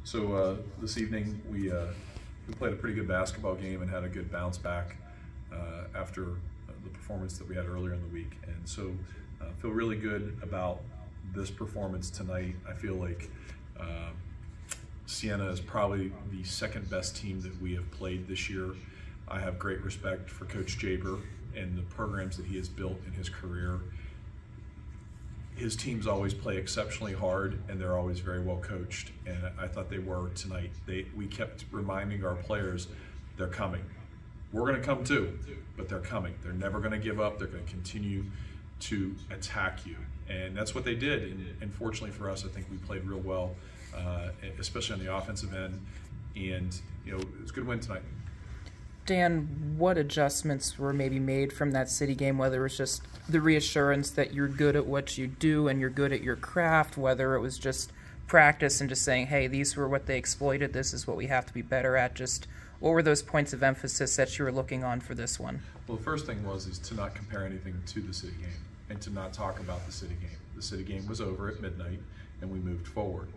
So this evening we played a pretty good basketball game and had a good bounce back after the performance that we had earlier in the week, and so feel really good about this performance tonight. I feel like Siena is probably the second best team that we have played this year. I have great respect for Coach Jaber and the programs that he has built in his career. His teams always play exceptionally hard, and they're always very well coached, and I thought they were tonight. We kept reminding our players, they're coming. We're going to come too, but they're coming. They're never going to give up. They're going to continue to attack you, and that's what they did. And fortunately for us, I think we played real well, especially on the offensive end, and it was a good win tonight. Dan, what adjustments were maybe made from that City game, whether it was just the reassurance that you're good at what you do and you're good at your craft, whether it was just practice and just saying, hey, these were what they exploited, this is what we have to be better at? Just what were those points of emphasis that you were looking on for this one? Well, the first thing is to not compare anything to the City game and to not talk about the City game. The City game was over at midnight and we moved forward.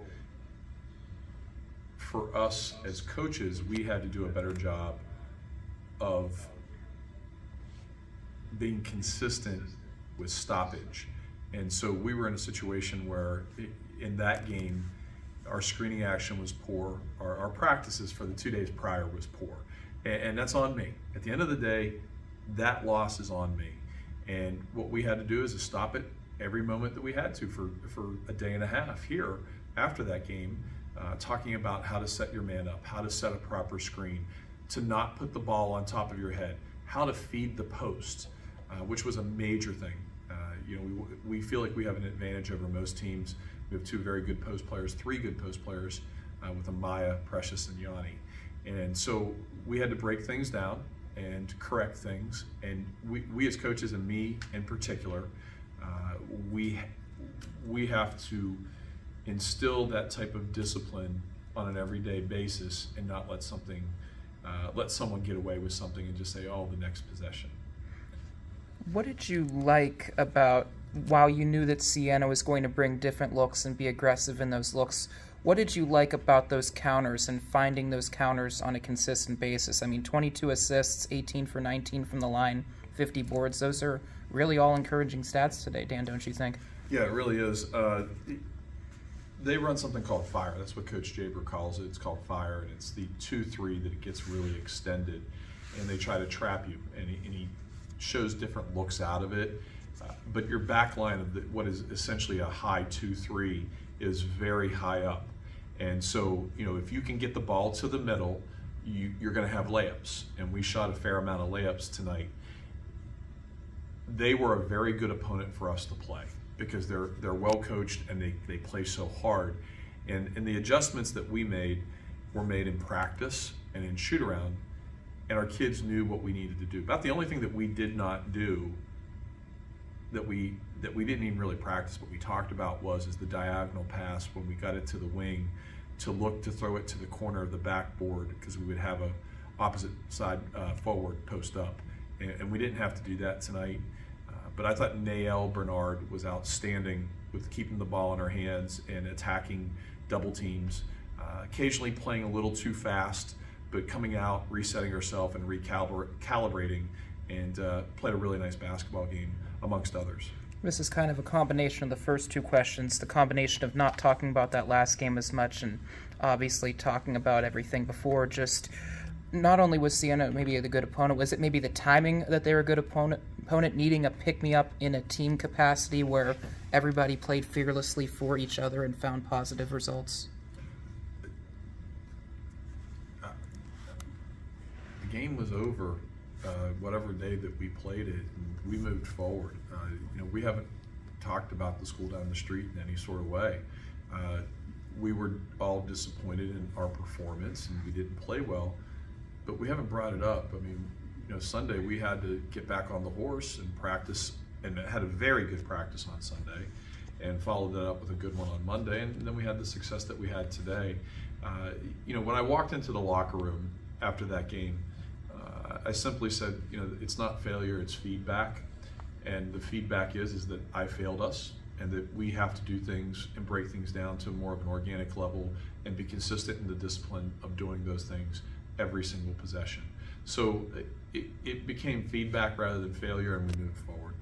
For us as coaches, we had to do a better job of being consistent with stoppage. And so we were in a situation where in that game, our screening action was poor, our practices for the 2 days prior was poor. And that's on me. At the end of the day, that loss is on me. And what we had to do is to stop it every moment that we had to for a day and a half here after that game, talking about how to set your man up, how to set a proper screen, to not put the ball on top of your head, how to feed the post, which was a major thing. We feel like we have an advantage over most teams. We have two very good post players, three good post players with Amaya, Precious, and Yanni. And so we had to break things down and correct things. And we as coaches, and me in particular, we have to instill that type of discipline on an everyday basis and not let someone get away with something and just say, oh, the next possession. What did you like about, while you knew that Siena was going to bring different looks and be aggressive in those looks, what did you like about those counters and finding those counters on a consistent basis? I mean, 22 assists, 18 for 19 from the line, 50 boards. Those are really all encouraging stats today, Dan, don't you think? Yeah, it really is. They run something called fire. That's what Coach Jaber calls it. It's called fire, and it's the 2-3 that it gets really extended, and they try to trap you, and he shows different looks out of it. But your back line of what is essentially a high 2-3 is very high up, and so if you can get the ball to the middle, you're going to have layups, and we shot a fair amount of layups tonight. They were a very good opponent for us to play, because they're well coached and they play so hard. And the adjustments that we made were made in practice and in shoot around, and our kids knew what we needed to do. About the only thing that we did not do, that we didn't even really practice, but we talked about is the diagonal pass when we got it to the wing, to look to throw it to the corner of the backboard, because we would have a opposite side forward post up. And we didn't have to do that tonight. But I thought Nael Bernard was outstanding with keeping the ball in her hands and attacking double teams, occasionally playing a little too fast, but coming out, resetting herself and recalibrating, and played a really nice basketball game amongst others. This is kind of a combination of the first two questions, the combination of not talking about that last game as much and obviously talking about everything before. Just not only was Siena maybe a good opponent, was it maybe the timing that they were a good opponent needing a pick-me-up in a team capacity where everybody played fearlessly for each other and found positive results? The game was over whatever day that we played it, and we moved forward. We haven't talked about the school down the street in any sort of way. We were all disappointed in our performance, and we didn't play well, but we haven't brought it up. I mean, Sunday we had to get back on the horse and practice, and had a very good practice on Sunday, and followed that up with a good one on Monday, and then we had the success that we had today. When I walked into the locker room after that game, I simply said, it's not failure, it's feedback, and the feedback is that I failed us, and that we have to do things and break things down to more of an organic level and be consistent in the discipline of doing those things every single possession. So it became feedback rather than failure, and we moved forward.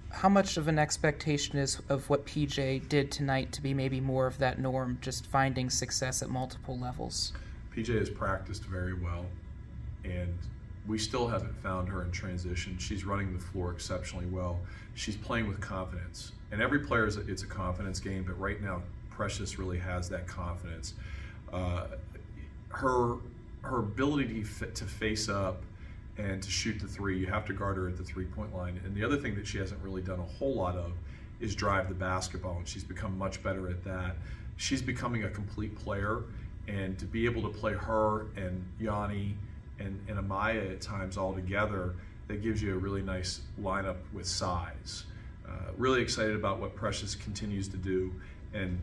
How much of an expectation is of what PJ did tonight to be maybe more of that norm, just finding success at multiple levels? PJ has practiced very well, and we still haven't found her in transition. She's running the floor exceptionally well. She's playing with confidence. And every player, it's a confidence game, but right now, Precious really has that confidence. Her ability to face up and to shoot the three, you have to guard her at the three-point line. And the other thing that she hasn't really done a whole lot of is drive the basketball, and she's become much better at that. She's becoming a complete player, and to be able to play her and Yanni and Amaya at times all together, that gives you a really nice lineup with size. Really excited about what Precious continues to do. And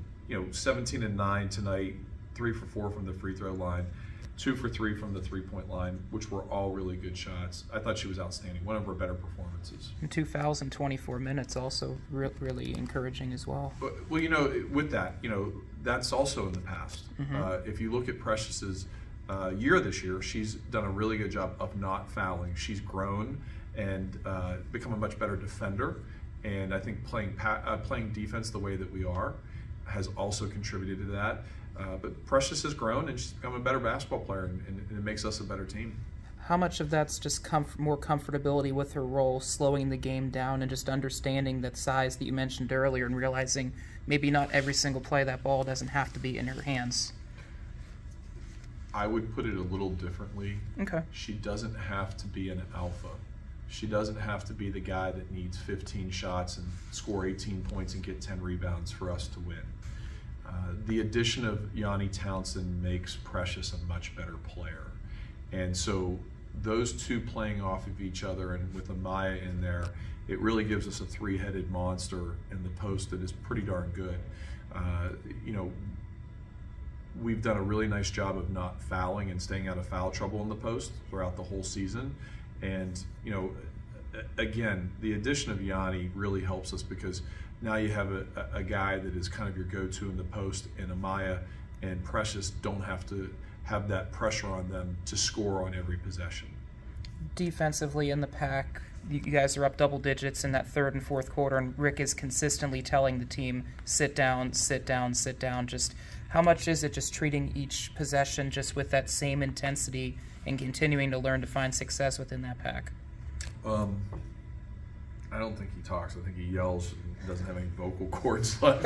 17 and 9 tonight, 3 for 4 from the free throw line, 2 for 3 from the three-point line, which were all really good shots. I thought she was outstanding, one of her better performances. And 2 fouls in 24 minutes, also really encouraging as well. Well, with that, that's also in the past. If you look at Precious's year this year, she's done a really good job of not fouling. She's grown and become a much better defender. And I think playing defense the way that we are has also contributed to that. But Precious has grown, and she's become a better basketball player, and it makes us a better team. How much of that's just more comfortability with her role, slowing the game down, and just understanding that size that you mentioned earlier, and realizing maybe not every single play that ball doesn't have to be in her hands? I would put it a little differently. Okay. She doesn't have to be an alpha. She doesn't have to be the guy that needs 15 shots and score 18 points and get 10 rebounds for us to win. The addition of Yanni Townsend makes Precious a much better player. And so those two playing off of each other, and with Amaya in there, it really gives us a three-headed monster in the post that is pretty darn good. We've done a really nice job of not fouling and staying out of foul trouble in the post throughout the whole season. And, again, the addition of Yanni really helps us, because now you have a guy that is kind of your go-to in the post, and Amaya and Precious don't have to have that pressure on them to score on every possession. Defensively in the pack, you guys are up double digits in that third and fourth quarter, and Rick is consistently telling the team, sit down, sit down, sit down. Just how much is it just treating each possession just with that same intensity and continuing to learn to find success within that pack? I don't think he talks. I think he yells and doesn't have any vocal cords left.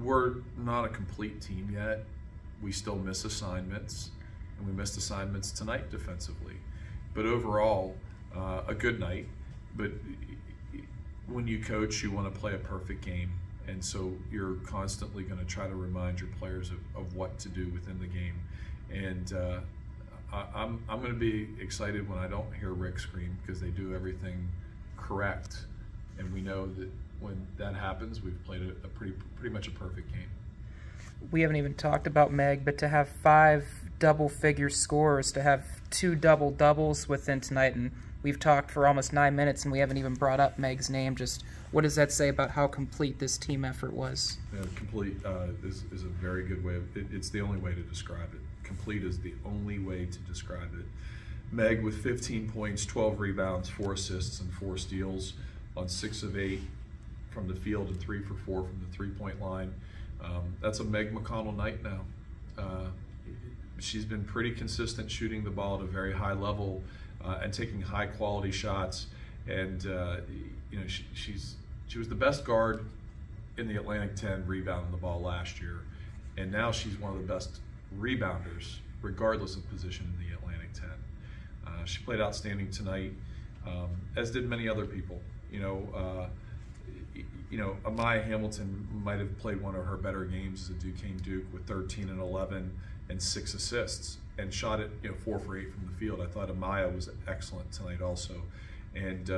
We're not a complete team yet. We still miss assignments, and we missed assignments tonight defensively. But overall, a good night. But when you coach, you want to play a perfect game. And so you're constantly going to try to remind your players of what to do within the game. And I'm going to be excited when I don't hear Rick scream, because they do everything correct. And we know that when that happens, we've played a pretty much a perfect game. We haven't even talked about Meg, but to have 5 double-figure scores, to have 2 double-doubles within tonight, and we've talked for almost 9 minutes and we haven't even brought up Meg's name. Just what does that say about how complete this team effort was? Yeah, complete is a very good way of it's the only way to describe it. Complete is the only way to describe it. Meg with 15 points, 12 rebounds, 4 assists, and 4 steals on 6 of 8 from the field and 3 for 4 from the three-point line. That's a Meg McConnell night now. She's been pretty consistent shooting the ball at a very high level and taking high-quality shots. And she was the best guard in the Atlantic 10 rebounding the ball last year, and now she's one of the best rebounders, regardless of position in the Atlantic 10. She played outstanding tonight, as did many other people. Amaya Hamilton might have played one of her better games as a Duquesne Duke with 13 and 11 and 6 assists, and shot it 4 for 8 from the field. I thought Amaya was excellent tonight also, and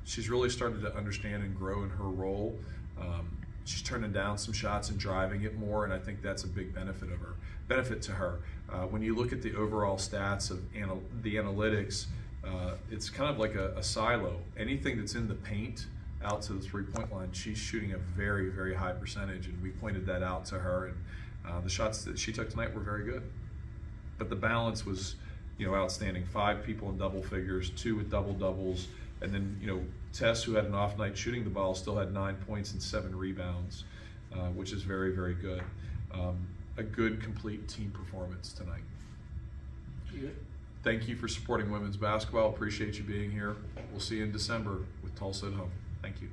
she's really started to understand and grow in her role. She's turning down some shots and driving it more, and I think that's a big benefit to her. When you look at the overall stats of the analytics, it's kind of like a silo. Anything that's in the paint out to the three-point line, she's shooting a very, very high percentage, and we pointed that out to her. And the shots that she took tonight were very good, but the balance was, outstanding. 5 people in double figures, 2 with double doubles, and then Tess, who had an off night shooting the ball, still had 9 points and 7 rebounds, which is very, very good. A good, complete team performance tonight. Thank you for supporting women's basketball. Appreciate you being here. We'll see you in December with Tulsa at home. Thank you.